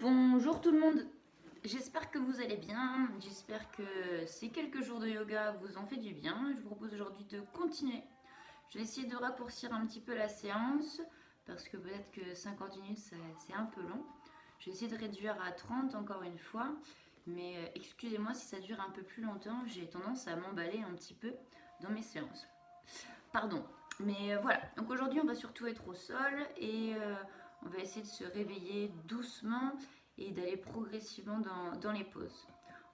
Bonjour tout le monde, j'espère que vous allez bien, j'espère que ces quelques jours de yoga vous ont fait du bien. Je vous propose aujourd'hui de continuer. Je vais essayer de raccourcir un petit peu la séance parce que peut-être que 50 minutes c'est un peu long. Je vais essayer de réduire à 30 encore une fois, mais excusez-moi si ça dure un peu plus longtemps, j'ai tendance à m'emballer un petit peu dans mes séances. Pardon, mais voilà, donc aujourd'hui on va surtout être au sol et on va essayer de se réveiller doucement et d'aller progressivement dans les pauses.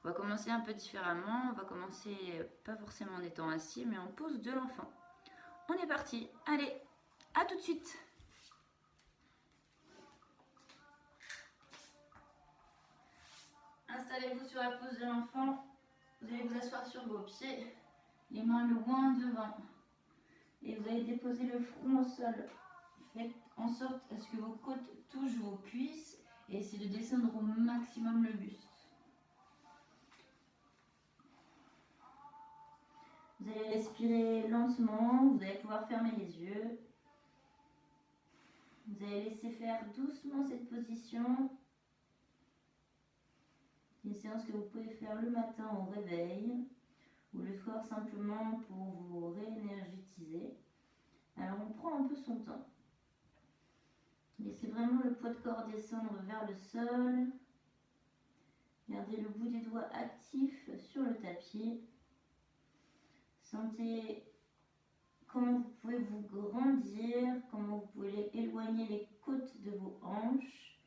On va commencer un peu différemment, on va commencer pas forcément en étant assis, mais en pose de l'enfant. On est parti, allez, à tout de suite. Installez-vous sur la pose de l'enfant, vous allez vous asseoir sur vos pieds, les mains loin devant. Et vous allez déposer le front au sol. Faites en sorte à ce que vos côtes touchent vos cuisses et essayez de descendre au maximum le buste. Vous allez respirer lentement, vous allez pouvoir fermer les yeux. Vous allez laisser faire doucement cette position. C'est une séance que vous pouvez faire le matin au réveil ou le soir simplement pour vous réénergétiser. Alors on prend un peu son temps. Laissez vraiment le poids de corps descendre vers le sol. Gardez le bout des doigts actif sur le tapis. Sentez comment vous pouvez vous grandir, comment vous pouvez éloigner les côtes de vos hanches.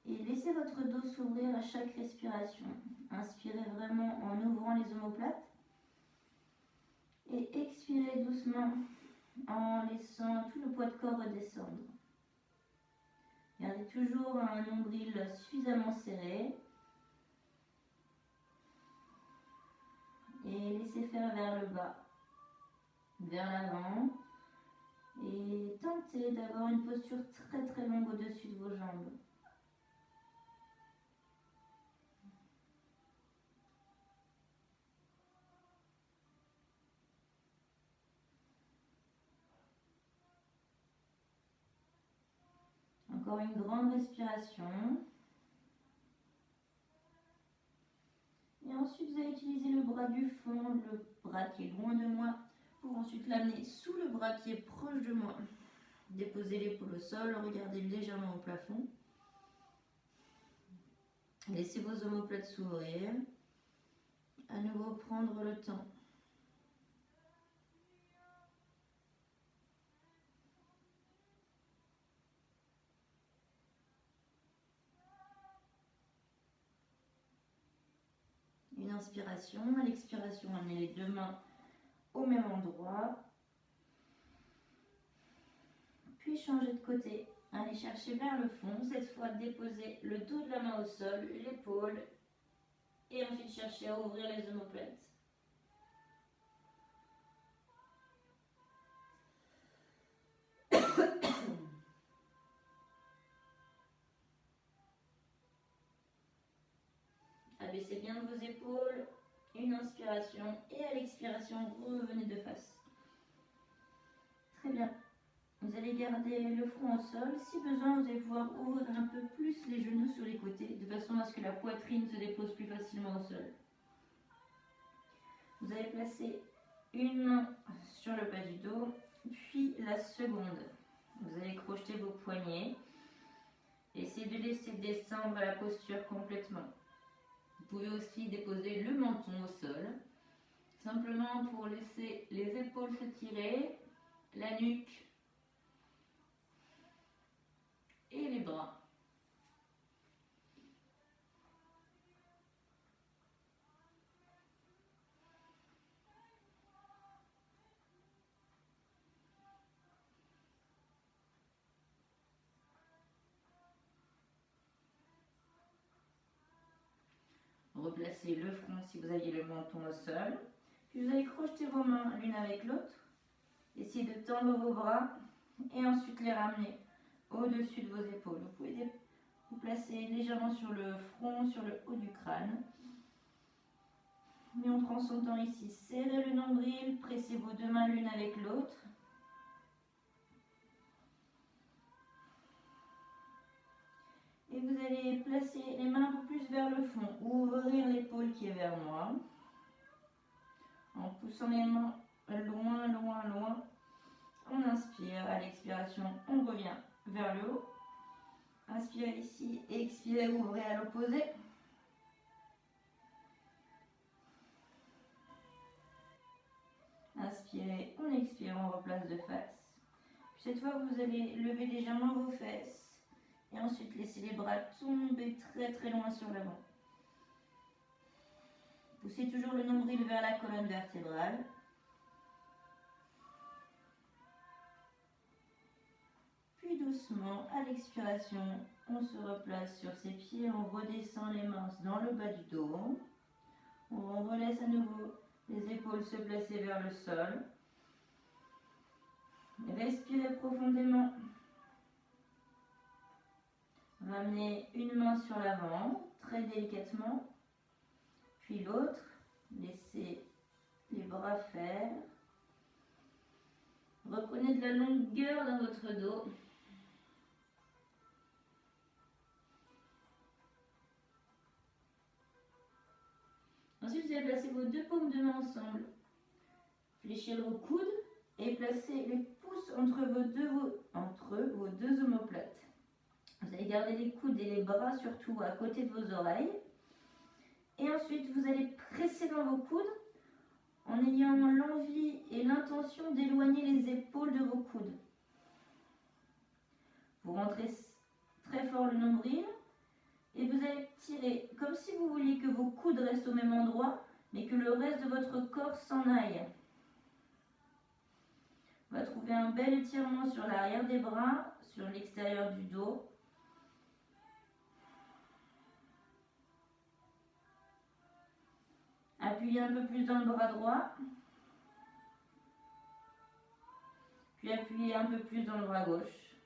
Et laissez votre dos s'ouvrir à chaque respiration. Inspirez vraiment en ouvrant les omoplates. Et expirez doucement en laissant tout le poids de corps redescendre. Gardez toujours un nombril suffisamment serré. Et laissez faire vers le bas, vers l'avant. Et tentez d'avoir une posture très très longue au-dessus de vos jambes. Encore une grande respiration. Et ensuite, vous allez utiliser le bras du fond, le bras qui est loin de moi, pour ensuite l'amener sous le bras qui est proche de moi. Déposez l'épaule au sol, regardez légèrement au plafond. Laissez vos omoplates s'ouvrir. À nouveau, prendre le temps. Une inspiration, à l'expiration, amenez les deux mains au même endroit. Puis changez de côté. Allez chercher vers le fond. Cette fois, déposez le dos de la main au sol, l'épaule. Et ensuite, cherchez à ouvrir les omoplates. Abaissez bien vos épaules. Une inspiration. Et à l'expiration, revenez de face. Très bien. Vous allez garder le front au sol. Si besoin, vous allez pouvoir ouvrir un peu plus les genoux sur les côtés, de façon à ce que la poitrine se dépose plus facilement au sol. Vous allez placer une main sur le bas du dos, puis la seconde. Vous allez crocheter vos poignets. Essayez de laisser descendre la posture complètement. Vous pouvez aussi déposer le menton au sol, simplement pour laisser les épaules se tirer, la nuque et les bras. Replacez le front si vous aviez le menton au sol. Puis vous allez crocheter vos mains l'une avec l'autre. Essayez de tendre vos bras et ensuite les ramener au-dessus de vos épaules. Vous pouvez vous placer légèrement sur le front, sur le haut du crâne. Mais on prend son temps ici. Serrez le nombril, pressez vos deux mains l'une avec l'autre. Et Et vous allez placer les mains un peu plus vers le fond, ouvrir l'épaule qui est vers moi, en poussant les mains loin, loin, loin. On inspire, à l'expiration, on revient vers le haut. Inspirez ici, expirez, ouvrez à l'opposé. Inspirez, on expire, on replace de face. Puis cette fois, vous allez lever légèrement vos fesses et ensuite laisser les bras tomber très très loin sur l'avant. Poussez toujours le nombril vers la colonne vertébrale. Puis doucement, à l'expiration, on se replace sur ses pieds, on redescend les mains dans le bas du dos. On relaisse à nouveau les épaules se placer vers le sol. Respirez profondément. Ramenez une main sur l'avant, très délicatement. Puis l'autre. Laissez les bras faire. Reprenez de la longueur dans votre dos. Ensuite, vous allez placer vos deux paumes de main ensemble. Fléchir vos coudes et placer les pouces entre vos deux omoplates. Vous allez garder les coudes et les bras surtout à côté de vos oreilles. Et ensuite, vous allez presser dans vos coudes en ayant l'envie et l'intention d'éloigner les épaules de vos coudes. Vous rentrez très fort le nombril et vous allez tirer comme si vous vouliez que vos coudes restent au même endroit, mais que le reste de votre corps s'en aille. On va trouver un bel étirement sur l'arrière des bras, sur l'extérieur du dos. Appuyez un peu plus dans le bras droit. Puis appuyez un peu plus dans le bras gauche.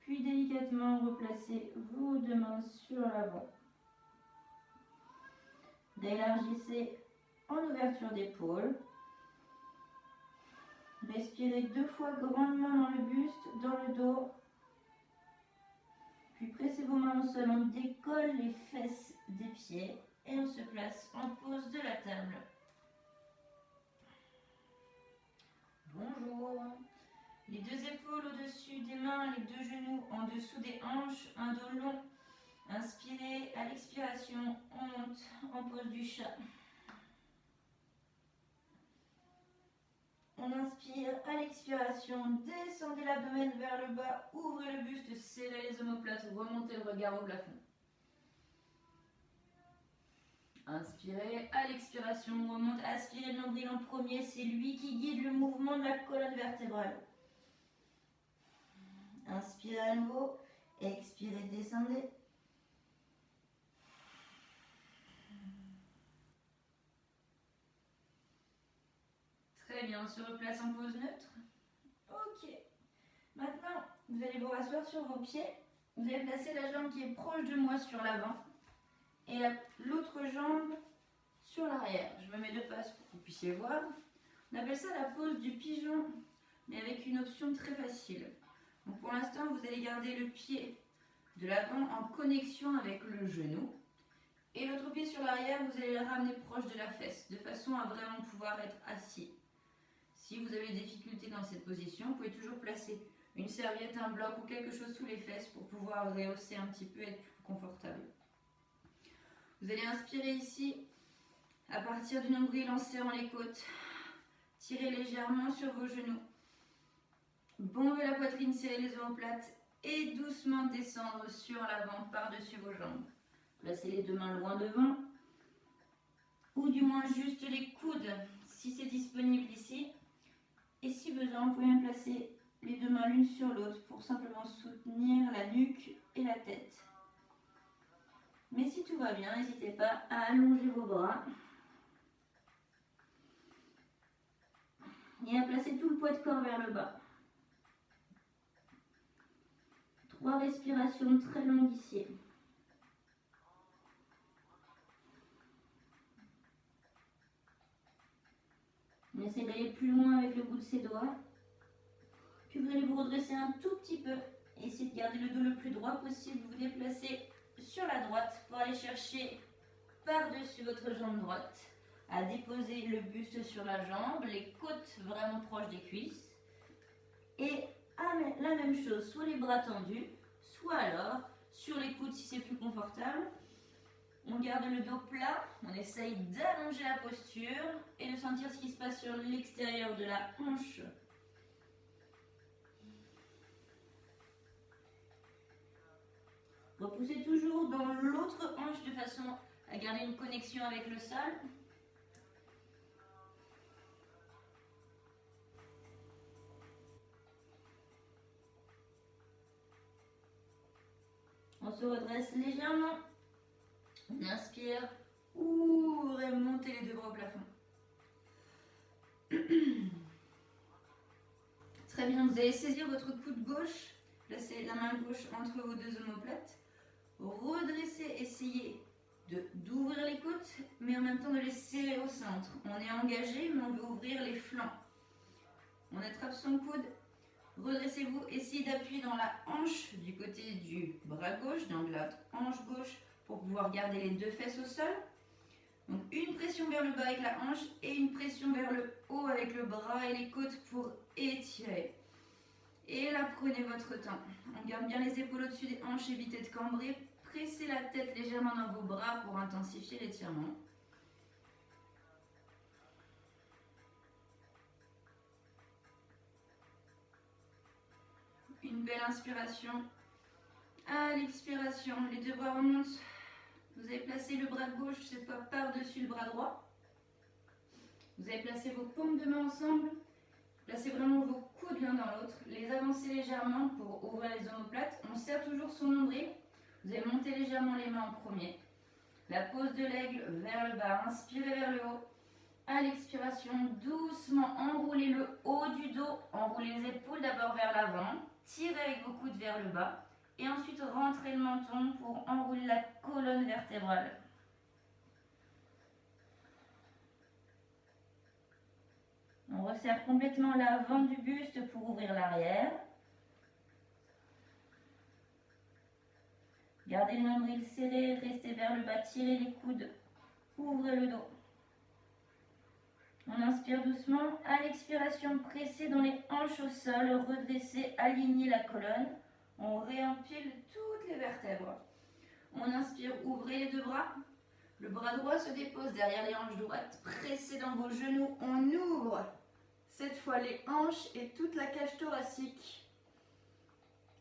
Puis délicatement replacez vos deux mains sur l'avant. Élargissez en ouverture d'épaule. Respirez 2 fois grandement dans le buste, dans le dos. Puis pressez vos mains au sol, on décolle les fesses des pieds et on se place en pose de la table. Bonjour. Les deux épaules au-dessus des mains, les deux genoux en dessous des hanches, un dos long. Inspirez, à l'expiration, on monte en pose du chat. On inspire, à l'expiration, descendez l'abdomen vers le bas, ouvrez le buste, serrez les omoplates, remontez le regard au plafond. Inspirez, à l'expiration, on remonte, aspirez le nombril en premier, c'est lui qui guide le mouvement de la colonne vertébrale. Inspirez à nouveau, expirez, descendez. Très bien, on se replace en pose neutre. Ok. Maintenant, vous allez vous rasseoir sur vos pieds. Vous allez placer la jambe qui est proche de moi sur l'avant et l'autre jambe sur l'arrière. Je me mets de face pour que vous puissiez voir. On appelle ça la pose du pigeon, mais avec une option très facile. Donc pour l'instant, vous allez garder le pied de l'avant en connexion avec le genou. Et l'autre pied sur l'arrière, vous allez le ramener proche de la fesse, de façon à vraiment pouvoir être assis. Si vous avez des difficultés dans cette position, vous pouvez toujours placer une serviette, un bloc ou quelque chose sous les fesses pour pouvoir rehausser un petit peu et être plus confortable. Vous allez inspirer ici, à partir du nombril en serrant les côtes. Tirez légèrement sur vos genoux. Bombez la poitrine, serrez les omoplates et doucement descendre sur l'avant par-dessus vos jambes. Placez les deux mains loin devant ou du moins juste les coudes si c'est disponible ici. Et si besoin, vous pouvez même placer les deux mains l'une sur l'autre pour simplement soutenir la nuque et la tête. Mais si tout va bien, n'hésitez pas à allonger vos bras et à placer tout le poids de corps vers le bas. 3 respirations très longues ici. On essaie d'aller plus loin avec le bout de ses doigts. Puis vous allez vous redresser un tout petit peu Essayez de garder le dos le plus droit possible. Vous déplacez sur la droite pour aller chercher par-dessus votre jambe droite, à déposer le buste sur la jambe, les côtes vraiment proches des cuisses. Et la même chose, soit les bras tendus, soit alors sur les coudes si c'est plus confortable. On garde le dos plat, on essaye d'allonger la posture et de sentir ce qui se passe sur l'extérieur de la hanche. Repoussez toujours dans l'autre hanche de façon à garder une connexion avec le sol. On se redresse légèrement. On inspire, ouvrez, montez les deux bras au plafond. Très bien, vous allez saisir votre coude gauche, placez la main gauche entre vos deux omoplates. Redressez, essayez d'ouvrir les côtes, mais en même temps de les serrer au centre. On est engagé, mais on veut ouvrir les flancs. On attrape son coude, redressez-vous, essayez d'appuyer dans la hanche du côté du bras gauche, dans la hanche gauche, pour pouvoir garder les deux fesses au sol. Donc une pression vers le bas avec la hanche et une pression vers le haut avec le bras et les côtes pour étirer. Et là, prenez votre temps. On garde bien les épaules au-dessus des hanches, évitez de cambrer. Pressez la tête légèrement dans vos bras pour intensifier l'étirement. Une belle inspiration. À l'expiration, les deux bras remontent. Vous avez placé le bras gauche cette fois par-dessus le bras droit. Vous avez placé vos paumes de main ensemble. Placez vraiment vos coudes l'un dans l'autre. Les avancez légèrement pour ouvrir les omoplates. On serre toujours son nombril. Vous allez monter légèrement les mains en premier. La pose de l'aigle vers le bas. Inspirez vers le haut. À l'expiration, doucement enroulez le haut du dos. Enroulez les épaules d'abord vers l'avant. Tirez avec vos coudes vers le bas. Et ensuite, rentrez le menton pour enrouler la colonne vertébrale. On resserre complètement l'avant du buste pour ouvrir l'arrière. Gardez le nombril serré, restez vers le bas, tirez les coudes, ouvrez le dos. On inspire doucement. À l'expiration, pressez dans les hanches au sol, redressez, alignez la colonne. On réempile toutes les vertèbres. On inspire, ouvrez les deux bras. Le bras droit se dépose derrière les hanches droites. Pressez dans vos genoux. On ouvre cette fois les hanches et toute la cage thoracique.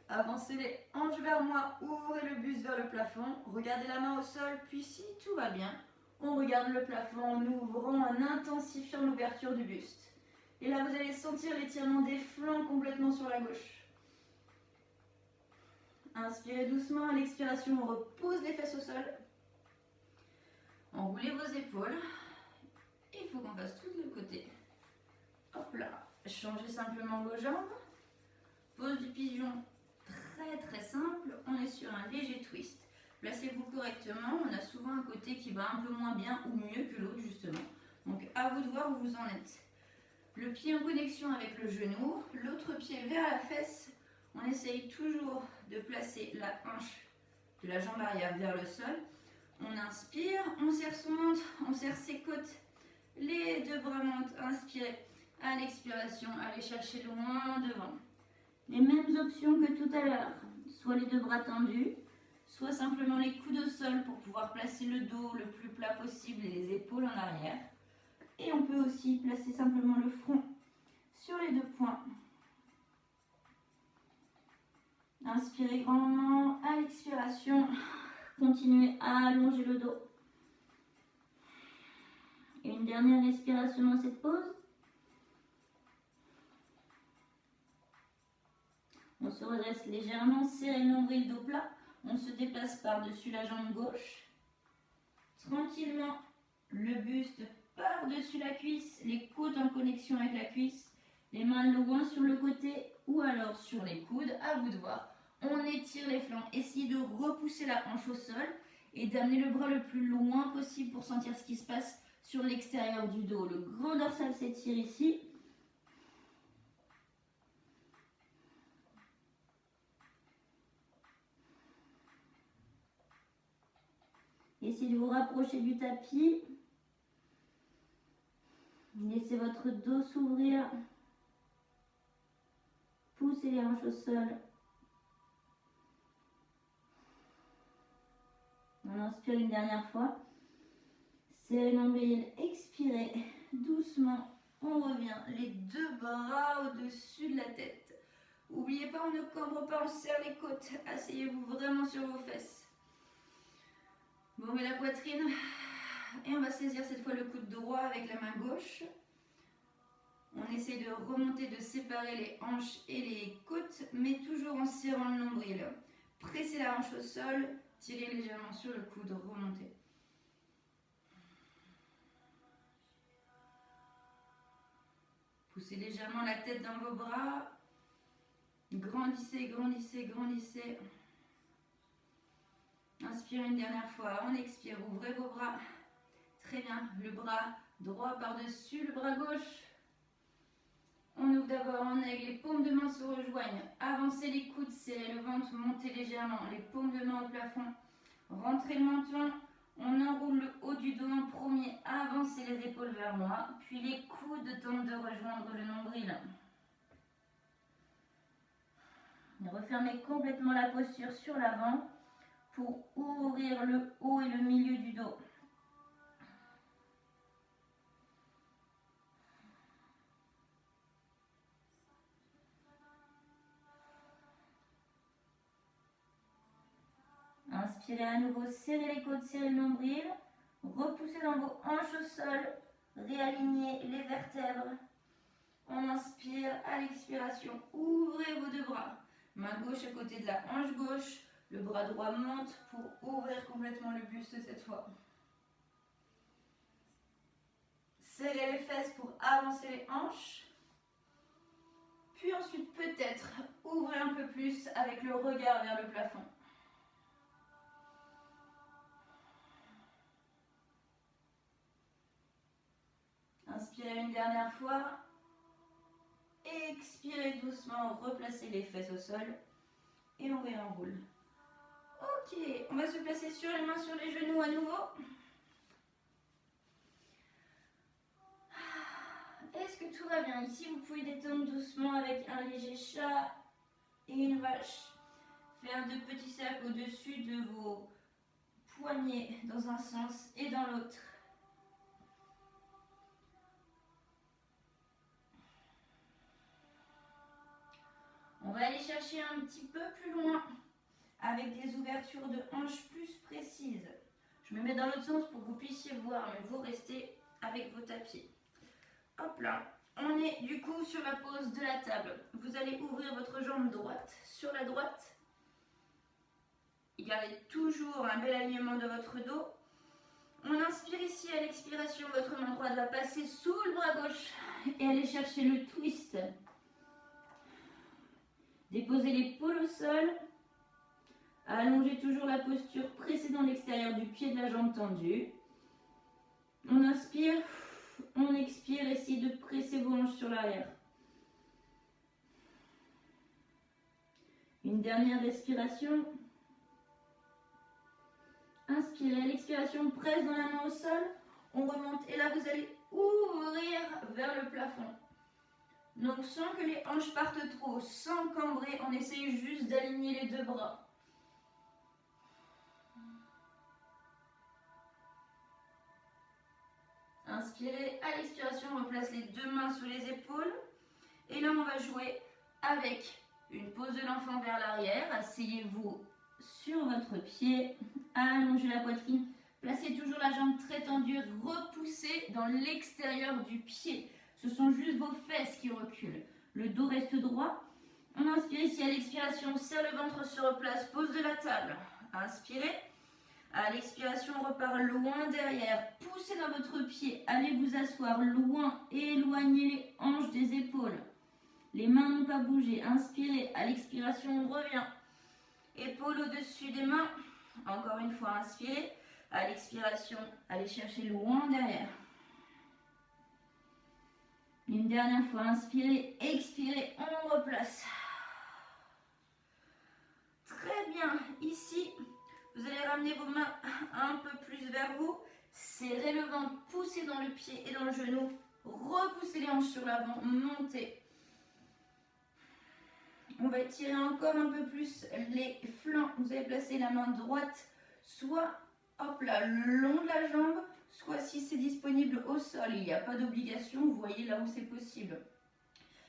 Avancez les hanches vers moi. Ouvrez le buste vers le plafond. Regardez la main au sol. Puis si tout va bien, on regarde le plafond en ouvrant, en intensifiant l'ouverture du buste. Et là, vous allez sentir l'étirement des flancs complètement sur la gauche. Inspirez doucement, à l'expiration, on repose les fesses au sol. Enroulez vos épaules. Et il faut qu'on fasse tout de côté. Hop là. Changez simplement vos jambes. Pose du pigeon très très simple. On est sur un léger twist. Placez-vous correctement. On a souvent un côté qui va un peu moins bien ou mieux que l'autre justement. Donc à vous de voir où vous en êtes. Le pied en connexion avec le genou. L'autre pied vers la fesse. On essaye toujours de placer la hanche de la jambe arrière vers le sol. On inspire, on serre son ventre, on serre ses côtes. Les deux bras montent, inspirez. À l'expiration, allez chercher loin devant. Les mêmes options que tout à l'heure. Soit les deux bras tendus, soit simplement les coudes au sol pour pouvoir placer le dos le plus plat possible et les épaules en arrière. Et on peut aussi placer simplement le front sur les deux poings. Inspirez grandement, à l'expiration, continuez à allonger le dos. Et une dernière respiration dans cette pause. On se redresse légèrement, serrez le nombril, dos plat. On se déplace par-dessus la jambe gauche. Tranquillement, le buste par-dessus la cuisse, les coudes en connexion avec la cuisse, les mains loin sur le côté ou alors sur les coudes, à vous de voir. On étire les flancs, essayez de repousser la hanche au sol et d'amener le bras le plus loin possible pour sentir ce qui se passe sur l'extérieur du dos. Le grand dorsal s'étire ici. Essayez de vous rapprocher du tapis. Laissez votre dos s'ouvrir. Poussez les hanches au sol. On inspire une dernière fois. Serrez le nombril, expirez doucement. On revient, les deux bras au-dessus de la tête. N'oubliez pas, on ne cambre pas, on serre les côtes. Asseyez-vous vraiment sur vos fesses. Bon, on met la poitrine et on va saisir cette fois le coude droit avec la main gauche. On essaie de remonter, de séparer les hanches et les côtes, mais toujours en serrant le nombril. Pressez la hanche au sol, tirez légèrement sur le coude, remontez. Poussez légèrement la tête dans vos bras. Grandissez, grandissez, grandissez. Inspirez une dernière fois, on expire, ouvrez vos bras. Très bien, le bras droit par-dessus le bras gauche. On ouvre d'abord en aigle, les paumes de main se rejoignent. Avancez les coudes, serrez le ventre, montez légèrement. Les paumes de main au plafond. Rentrez le menton. On enroule le haut du dos en premier. Avancez les épaules vers moi. Puis les coudes tentent de rejoindre le nombril. Refermez complètement la posture sur l'avant pour ouvrir le haut et le milieu du dos. Inspirez à nouveau, serrez les côtes, serrez le nombril. Repoussez dans vos hanches au sol. Réalignez les vertèbres. On inspire, à l'expiration, ouvrez vos deux bras. Main gauche à côté de la hanche gauche. Le bras droit monte pour ouvrir complètement le buste cette fois. Serrez les fesses pour avancer les hanches. Puis ensuite, peut-être, ouvrez un peu plus avec le regard vers le plafond. Inspirez une dernière fois. Expirez doucement, replacez les fesses au sol. Et on réenroule. Ok, on va se placer sur les mains, sur les genoux à nouveau. Est-ce que tout va bien? Ici, vous pouvez détendre doucement avec un léger chat et une vache. Faire de petits cercles au-dessus de vos poignets dans un sens et dans l'autre. On va aller chercher un petit peu plus loin avec des ouvertures de hanches plus précises. Je me mets dans l'autre sens pour que vous puissiez voir, mais vous restez avec vos tapis. Hop là, on est du coup sur la pose de la table. Vous allez ouvrir votre jambe droite sur la droite. Gardez toujours un bel alignement de votre dos. On inspire ici, à l'expiration, votre main droite va passer sous le bras gauche et aller chercher le twist. Déposez l'épaule au sol. Allongez toujours la posture, pressez dans l'extérieur du pied de la jambe tendue. On inspire, on expire, essayez de presser vos hanches sur l'arrière. Une dernière respiration. Inspirez, à l'expiration, presse dans la main au sol. On remonte et là vous allez ouvrir vers le plafond. Donc sans que les hanches partent trop, sans cambrer, on essaye juste d'aligner les deux bras. Inspirez, à l'expiration, on replace les deux mains sous les épaules. Et là, on va jouer avec une pose de l'enfant vers l'arrière. Asseyez-vous sur votre pied, allongez la poitrine. Placez toujours la jambe très tendue, repoussez dans l'extérieur du pied. Ce sont juste vos fesses qui reculent. Le dos reste droit. On inspire ici, à l'expiration, on serre le ventre, se replace, pose de la table. Inspirez. À l'expiration, on repart loin derrière. Poussez dans votre pied. Allez vous asseoir loin. Éloignez les hanches des épaules. Les mains n'ont pas bougé. Inspirez. À l'expiration, on revient. Épaules au-dessus des mains. Encore une fois, inspirez. À l'expiration, allez chercher loin derrière. Une dernière fois, inspirez. Expirez. On replace. Très bien. Ici, vous allez ramener vos mains un peu plus vers vous. Serrez le ventre, poussez dans le pied et dans le genou. Repoussez les hanches sur l'avant, montez. On va étirer encore un peu plus les flancs. Vous allez placer la main droite, soit hop là, le long de la jambe, soit si c'est disponible au sol. Il n'y a pas d'obligation, vous voyez là où c'est possible.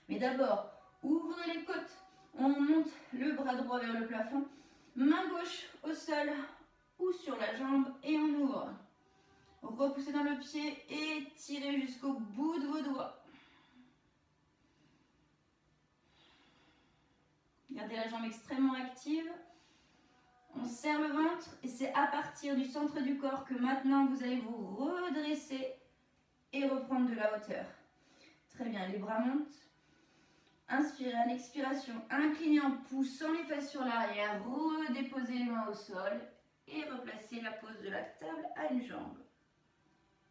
Mais d'abord, ouvrez les côtes. On monte le bras droit vers le plafond. Main gauche au sol ou sur la jambe et on ouvre. Repoussez dans le pied et tirez jusqu'au bout de vos doigts. Gardez la jambe extrêmement active. On serre le ventre et c'est à partir du centre du corps que maintenant vous allez vous redresser et reprendre de la hauteur. Très bien, les bras montent. Inspirez à l'expiration, inclinez en poussant les fesses sur l'arrière, redéposez les mains au sol et replacez la pose de la table à une jambe.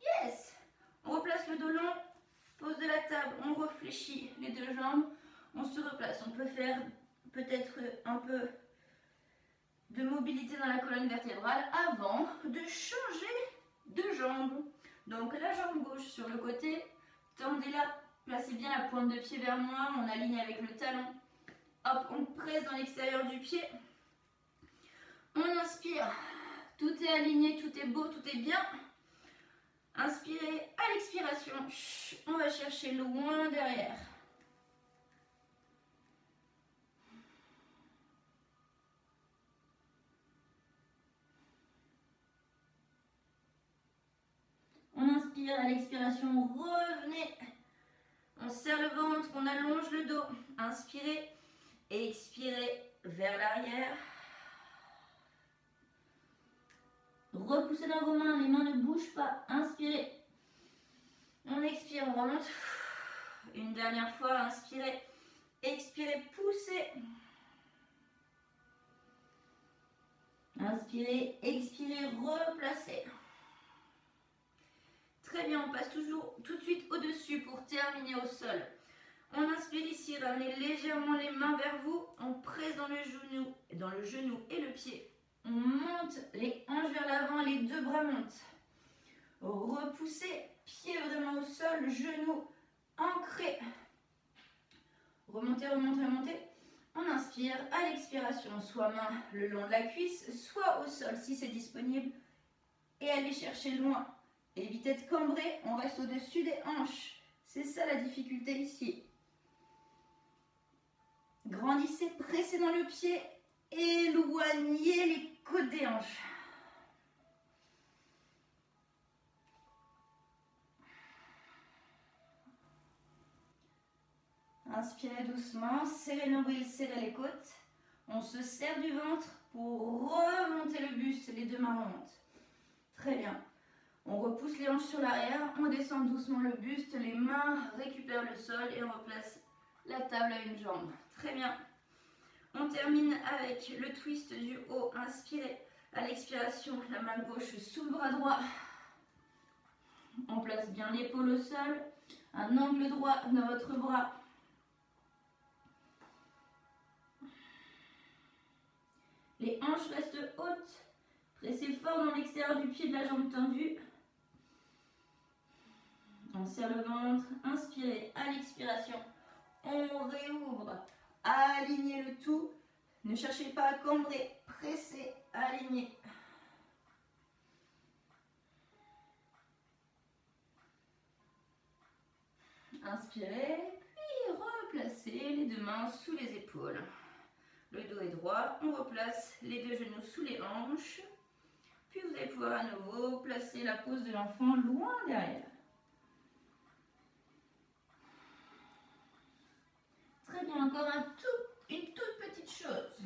Yes! On replace le dos long, pose de la table, on réfléchit les deux jambes, on se replace. On peut faire peut-être un peu de mobilité dans la colonne vertébrale avant de changer de jambe. Donc la jambe gauche sur le côté, tendez-la. Placez bien la pointe de pied vers moi, on aligne avec le talon. Hop, on presse dans l'extérieur du pied. On inspire, tout est aligné, tout est beau, tout est bien. Inspirez, à l'expiration, on va chercher loin derrière. On inspire, à l'expiration, revenez. On serre le ventre, on allonge le dos. Inspirez, expirez vers l'arrière. Repoussez dans vos mains, les mains ne bougent pas. Inspirez. On expire, on remonte. Une dernière fois, inspirez. Expirez, poussez. Inspirez, expirez, replacez. Très bien, on passe toujours tout de suite au-dessus pour terminer au sol. On inspire ici, ramenez légèrement les mains vers vous. On presse dans le genou et le pied. On monte les hanches vers l'avant, les deux bras montent. Repoussez, pied vraiment au sol, genou ancré. Remontez, remontez, remontez. On inspire, à l'expiration, soit main le long de la cuisse, soit au sol si c'est disponible. Et allez chercher loin. Évitez de cambrer, on reste au-dessus des hanches. C'est ça la difficulté ici. Grandissez, pressez dans le pied, éloignez les côtes des hanches. Inspirez doucement, serrez le nombril, serrez les côtes. On se serre du ventre pour remonter le buste, les deux mains remontent. Très bien. On repousse les hanches sur l'arrière, on descend doucement le buste, les mains récupèrent le sol et on replace la table à une jambe. Très bien. On termine avec le twist du haut. Inspirez. À l'expiration, la main gauche sous le bras droit. On place bien l'épaule au sol. Un angle droit dans votre bras. Les hanches restent hautes. Pressez fort dans l'extérieur du pied de la jambe tendue. On serre le ventre. Inspirez. À l'expiration, on réouvre. Alignez le tout. Ne cherchez pas à cambrer. Pressez, alignez. Inspirez, puis replacez les deux mains sous les épaules. Le dos est droit, on replace les deux genoux sous les hanches. Puis vous allez pouvoir à nouveau placer la pose de l'enfant loin derrière. Très bien, encore une toute petite chose.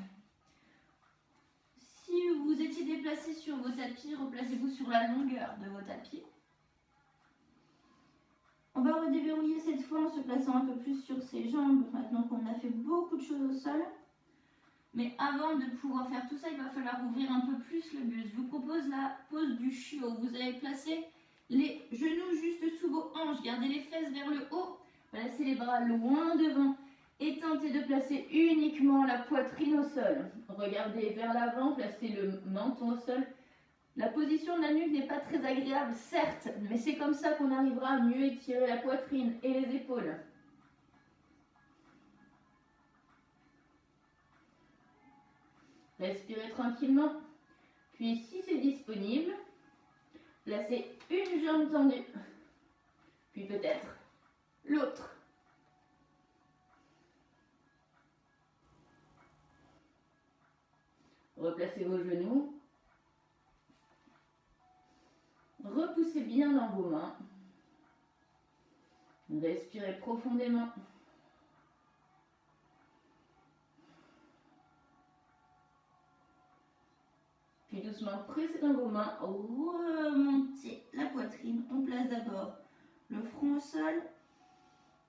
Si vous étiez déplacé sur vos tapis, replacez-vous sur la longueur de vos tapis. On va redéverrouiller cette fois en se plaçant un peu plus sur ses jambes, maintenant qu'on a fait beaucoup de choses au sol. Mais avant de pouvoir faire tout ça, il va falloir ouvrir un peu plus le buste. Je vous propose la pose du chiot. Vous allez placer les genoux juste sous vos hanches. Gardez les fesses vers le haut. Placez les bras loin devant. Et tentez de placer uniquement la poitrine au sol. Regardez vers l'avant, placez le menton au sol. La position de la nuque n'est pas très agréable, certes, mais c'est comme ça qu'on arrivera à mieux étirer la poitrine et les épaules. Respirez tranquillement. Puis si c'est disponible, placez une jambe tendue. Puis peut-être l'autre. Replacez vos genoux. Repoussez bien dans vos mains. Respirez profondément. Puis doucement, pressez dans vos mains, remontez la poitrine. On place d'abord le front au sol.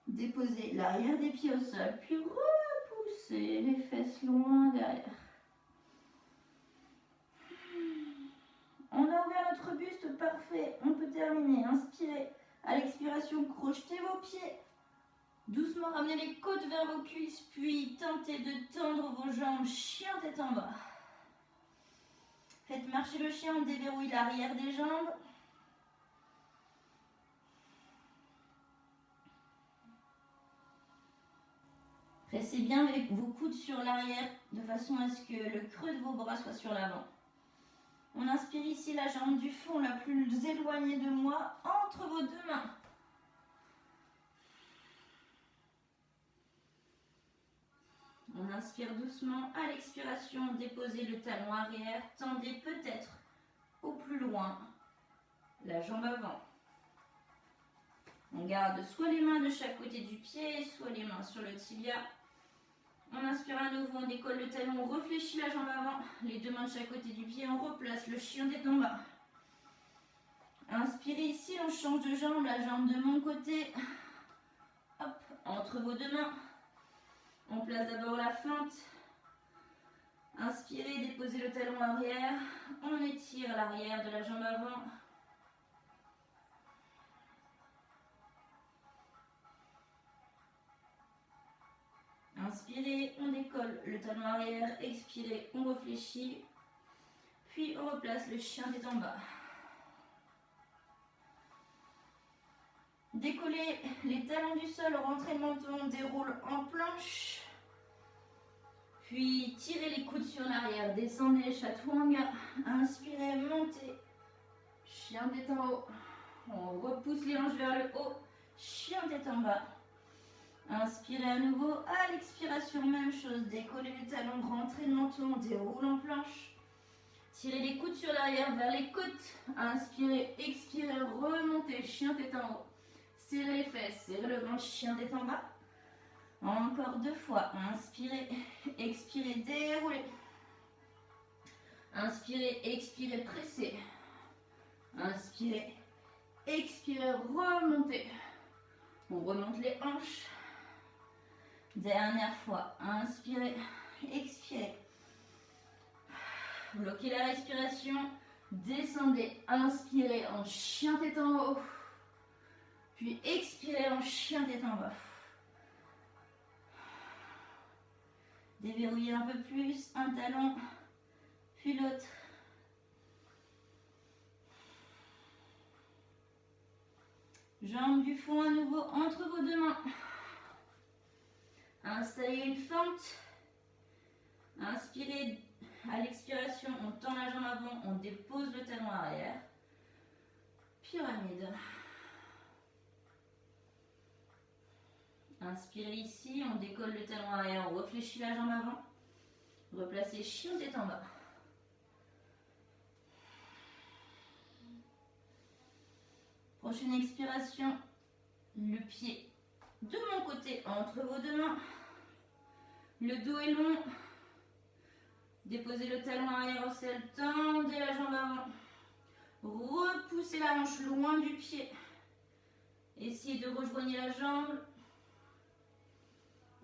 Déposez l'arrière des pieds au sol. Puis repoussez les fesses loin derrière. On a ouvert notre buste, parfait. On peut terminer. Inspirez. À l'expiration, crochetez vos pieds. Doucement, ramenez les côtes vers vos cuisses. Puis tentez de tendre vos jambes. Chien tête en bas. Faites marcher le chien, on déverrouille l'arrière des jambes. Pressez bien avec vos coudes sur l'arrière de façon à ce que le creux de vos bras soit sur l'avant. On inspire ici la jambe du fond la plus éloignée de moi entre vos deux mains. On inspire doucement. À l'expiration, déposez le talon arrière. Tendez peut-être au plus loin la jambe avant. On garde soit les mains de chaque côté du pied, soit les mains sur le tibia. On inspire à nouveau, on décolle le talon, on réfléchit la jambe avant. Les deux mains de chaque côté du pied, on replace le chien tête en bas. Inspirez ici, on change de jambe, la jambe de mon côté. Hop, entre vos deux mains. On place d'abord la fente. Inspirez, déposez le talon arrière. On étire l'arrière de la jambe avant. Inspirez, on décolle le talon arrière. Expirez, on réfléchit. Puis on replace le chien tête en bas. Décollez les talons du sol, rentrez le menton, on déroule en planche. Puis tirez les coudes sur l'arrière, descendez, chaturanga. Inspirez, montez. Chien tête en haut. On repousse les hanches vers le haut. Chien tête en bas. Inspirez à nouveau. À l'expiration, même chose. Décollez les talons, rentrez le menton, on déroule en planche. Tirez les coudes sur l'arrière vers les côtes. Inspirez, expirez, remontez. Chien tête en haut. Serrez les fesses, serrez le ventre, chien tête en bas. Encore deux fois. Inspirez, expirez, déroulez. Inspirez, expirez, pressez. Inspirez, expirez, remontez. On remonte les hanches. Dernière fois. Inspirez, expirez. Bloquez la respiration. Descendez, inspirez en chien tête en haut. Puis expirez en chien tête en bas. Déverrouillez un peu plus, un talon, puis l'autre. Jambes du fond à nouveau entre vos deux mains. Installez une fente. Inspirez. À l'expiration, on tend la jambe avant, on dépose le talon arrière. Pyramide. Inspirez ici, on décolle le talon arrière, on réfléchit la jambe avant. Replacez chien tête en bas. Prochaine expiration, le pied de mon côté entre vos deux mains. Le dos est long. Déposez le talon arrière au sol, tendez la jambe avant. Repoussez la hanche loin du pied. Essayez de rejoindre la jambe.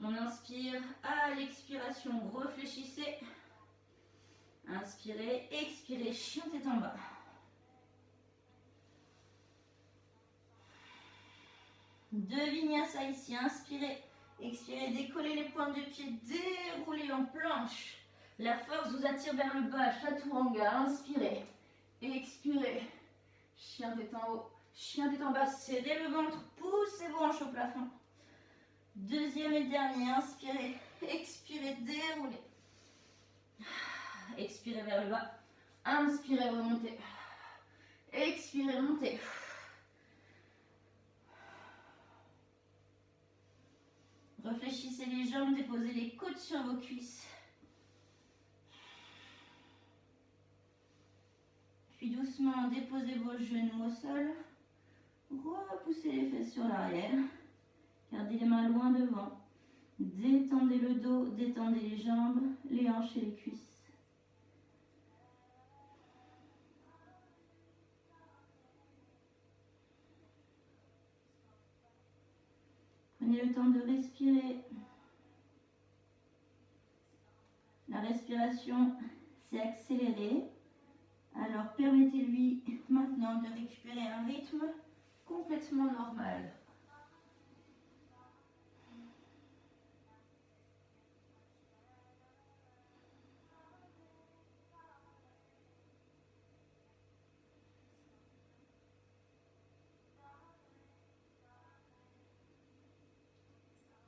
On inspire, à l'expiration, réfléchissez. Inspirez, expirez, chien tête en bas. Deux vinyasa ici, inspirez, expirez, décollez les pointes de pied, déroulez en planche. La force vous attire vers le bas, chaturanga, inspirez. Expirez. Chien tête en haut, chien tête en bas. Serrez le ventre, poussez vos hanches au plafond. Deuxième et dernier, inspirez. Expirez, déroulez. Expirez vers le bas. Inspirez, remontez. Expirez, montez. Réfléchissez les jambes, déposez les côtes sur vos cuisses. Puis doucement, déposez vos genoux au sol. Repoussez les fesses sur l'arrière. Gardez les mains loin devant. Détendez le dos, détendez les jambes, les hanches et les cuisses. Prenez le temps de respirer. La respiration s'est accélérée. Alors permettez-lui maintenant de récupérer un rythme complètement normal.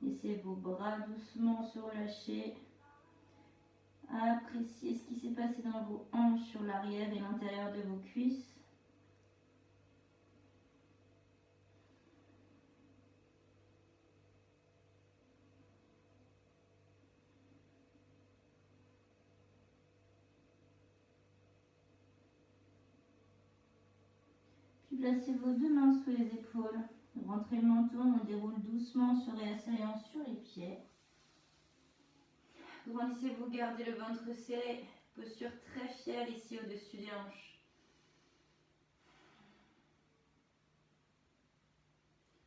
Laissez vos bras doucement se relâcher. Appréciez ce qui s'est passé dans vos hanches sur l'arrière et l'intérieur de vos cuisses. Puis placez vos deux mains sous les épaules. Rentrez le menton, on déroule doucement, se réasseyant sur les pieds. Grandissez, vous gardez le ventre serré. Posture très fière ici au-dessus des hanches.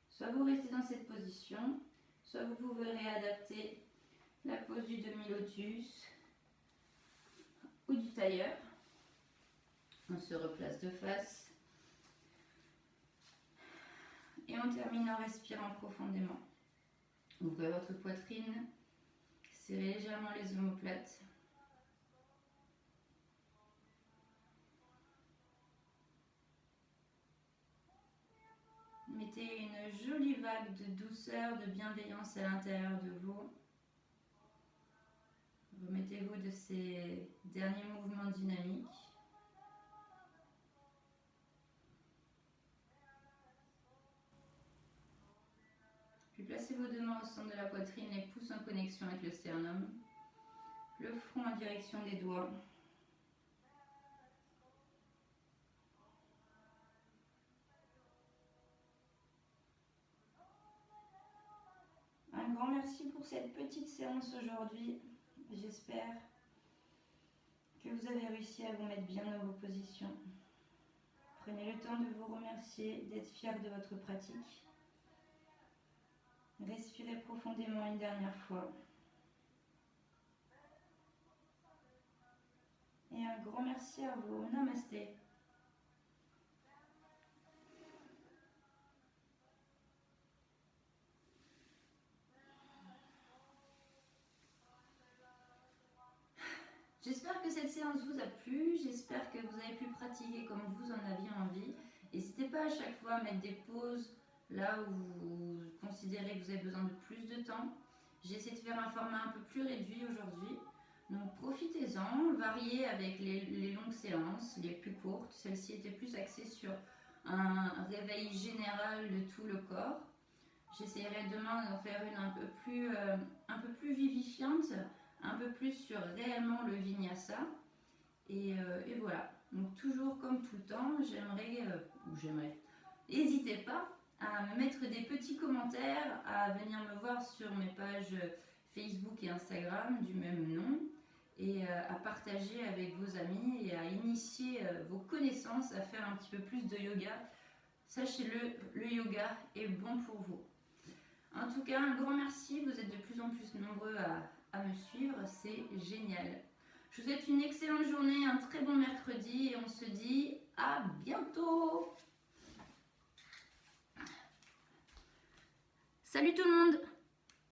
Soit vous restez dans cette position, soit vous pouvez réadapter la pose du demi-lotus ou du tailleur. On se replace de face. Et on termine en respirant profondément. Ouvrez votre poitrine. Serrez légèrement les omoplates. Mettez une jolie vague de douceur, de bienveillance à l'intérieur de vous. Remettez-vous de ces derniers mouvements dynamiques. Puis placez vos deux mains au centre de la poitrine, les pouces en connexion avec le sternum. Le front en direction des doigts. Un grand merci pour cette petite séance aujourd'hui. J'espère que vous avez réussi à vous mettre bien dans vos positions. Prenez le temps de vous remercier, d'être fier de votre pratique. Respirez profondément une dernière fois. Et un grand merci à vous. Namasté. J'espère que cette séance vous a plu, j'espère que vous avez pu pratiquer comme vous en aviez envie. N'hésitez pas à chaque fois à mettre des pauses là où vous considérez que vous avez besoin de plus de temps. J'ai essayé de faire un format un peu plus réduit aujourd'hui. Donc profitez-en, variez avec les longues séances, les plus courtes. Celle-ci était plus axée sur un réveil général de tout le corps. J'essaierai demain d'en faire une un peu plus vivifiante, un peu plus sur réellement le vinyasa. Et voilà. Donc toujours comme tout le temps, n'hésitez pas à me mettre des petits commentaires, à venir me voir sur mes pages Facebook et Instagram du même nom, et à partager avec vos amis et à initier vos connaissances à faire un petit peu plus de yoga. Sachez-le, le yoga est bon pour vous. En tout cas, un grand merci, vous êtes de plus en plus nombreux à me suivre, c'est génial. Je vous souhaite une excellente journée, un très bon mercredi et on se dit à bientôt. Salut tout le monde!